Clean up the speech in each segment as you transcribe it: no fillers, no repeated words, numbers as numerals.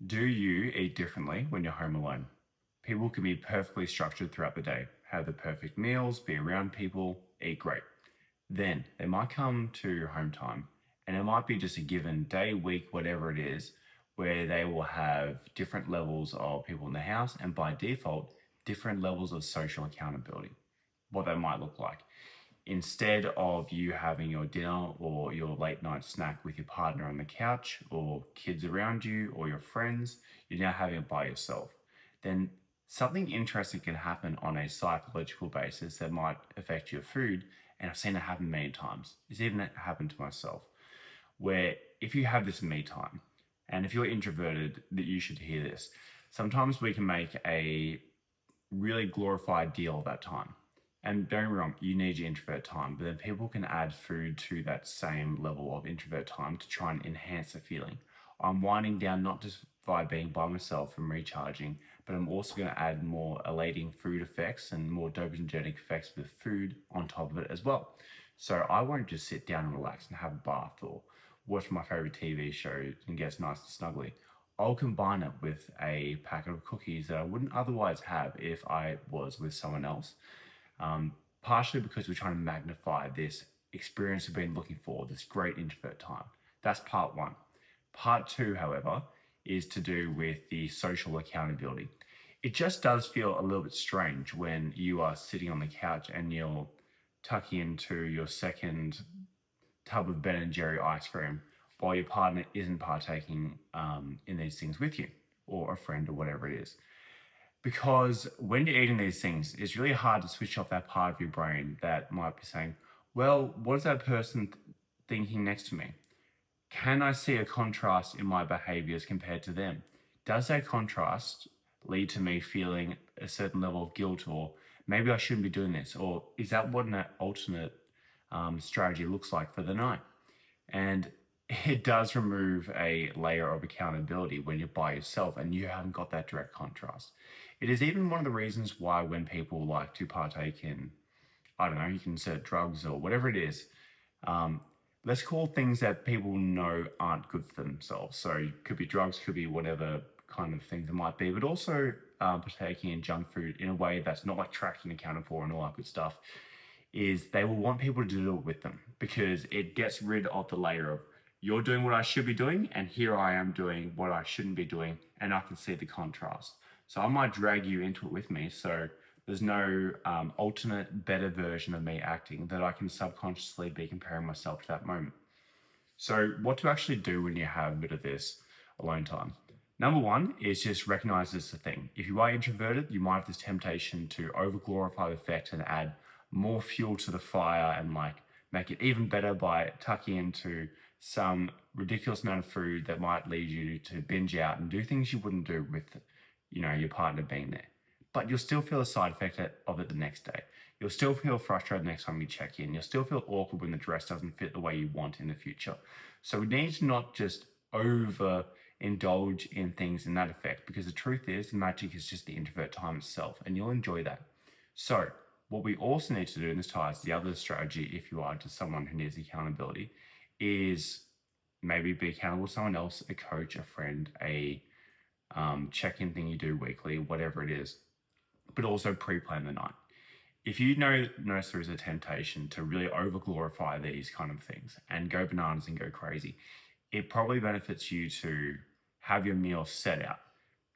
Do you eat differently when you're home alone? People can be perfectly structured throughout the day, have the perfect meals, be around people, eat great. Then they might come to home time and it might be just a given day, week, whatever it is, where they will have different levels of people in the house and by default, different levels of social accountability. What that might look like. Instead of you having your dinner or your late night snack with your partner on the couch or kids around you or your friends, you're now having it by yourself. Then something interesting can happen on a psychological basis that might affect your food. And I've seen it happen many times. It's even happened to myself, where if you have this me time, and if you're introverted, that you should hear this. Sometimes we can make a really glorified deal of that time. And don't get me wrong, you need your introvert time, but then people can add food to that same level of introvert time to try and enhance the feeling. I'm winding down not just by being by myself and recharging, but I'm also going to add more elating food effects and more dopaminergic effects with food on top of it as well. So I won't just sit down and relax and have a bath or watch my favorite TV show and get nice and snuggly. I'll combine it with a packet of cookies that I wouldn't otherwise have if I was with someone else. Partially because we're trying to magnify this experience we've been looking for, this great introvert time. That's part one. Part two, however, is to do with the social accountability. It just does feel a little bit strange when you are sitting on the couch and you're tucking into your second tub of Ben and Jerry ice cream while your partner isn't partaking in these things with you, or a friend, or whatever it is. Because when you're eating these things, it's really hard to switch off that part of your brain that might be saying, well, what is that person thinking next to me? Can I see a contrast in my behaviors compared to them? Does that contrast lead to me feeling a certain level of guilt, or maybe I shouldn't be doing this? Or is that what an alternate strategy looks like for the night? And it does remove a layer of accountability when you're by yourself and you haven't got that direct contrast. It is even one of the reasons why when people like to partake in, I don't know, you can say drugs or whatever it is, let's call things that people know aren't good for themselves. So it could be drugs, could be whatever kind of things it might be, but also partaking in junk food in a way that's not like tracked and accounted for and all that good stuff, is they will want people to do it with them because it gets rid of the layer of you're doing what I should be doing and here I am doing what I shouldn't be doing and I can see the contrast. So I might drag you into it with me so there's no alternate better version of me acting that I can subconsciously be comparing myself to that moment. So what to actually do when you have a bit of this alone time? Number one is just recognize this is a thing. If you are introverted, you might have this temptation to over glorify the effect and add more fuel to the fire and like make it even better by tucking into some ridiculous amount of food that might lead you to binge out and do things you wouldn't do with, your partner being there. But you'll still feel a side effect of it the next day. You'll still feel frustrated the next time you check in. You'll still feel awkward when the dress doesn't fit the way you want in the future. So we need to not just over indulge in things in that effect because the truth is the magic is just the introvert time itself and you'll enjoy that. So what we also need to do, and this ties to the other strategy if you are to someone who needs accountability, is maybe be accountable to someone else, a coach, a friend, a check-in thing you do weekly, whatever it is, but also pre-plan the night. If you notice there is a temptation to really over-glorify these kind of things and go bananas and go crazy, it probably benefits you to have your meal set out.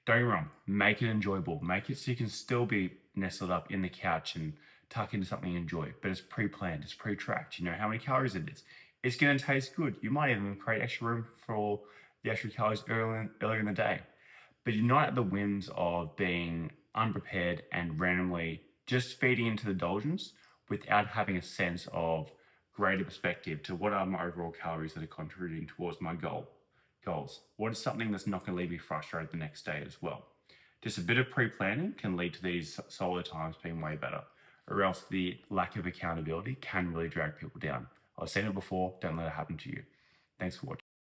Don't get me wrong, make it enjoyable. Make it so you can still be nestled up in the couch and tuck into something you enjoy, but it's pre-planned, it's pre-tracked. You know how many calories it is. It's going to taste good. You might even create extra room for the extra calories earlier in the day. But you're not at the whims of being unprepared and randomly just feeding into the indulgence without having a sense of greater perspective to what are my overall calories that are contributing towards my goals. What is something that's not going to leave me frustrated the next day as well? Just a bit of pre-planning can lead to these solo times being way better, or else the lack of accountability can really drag people down. I've seen it before, don't let it happen to you. Thanks for watching.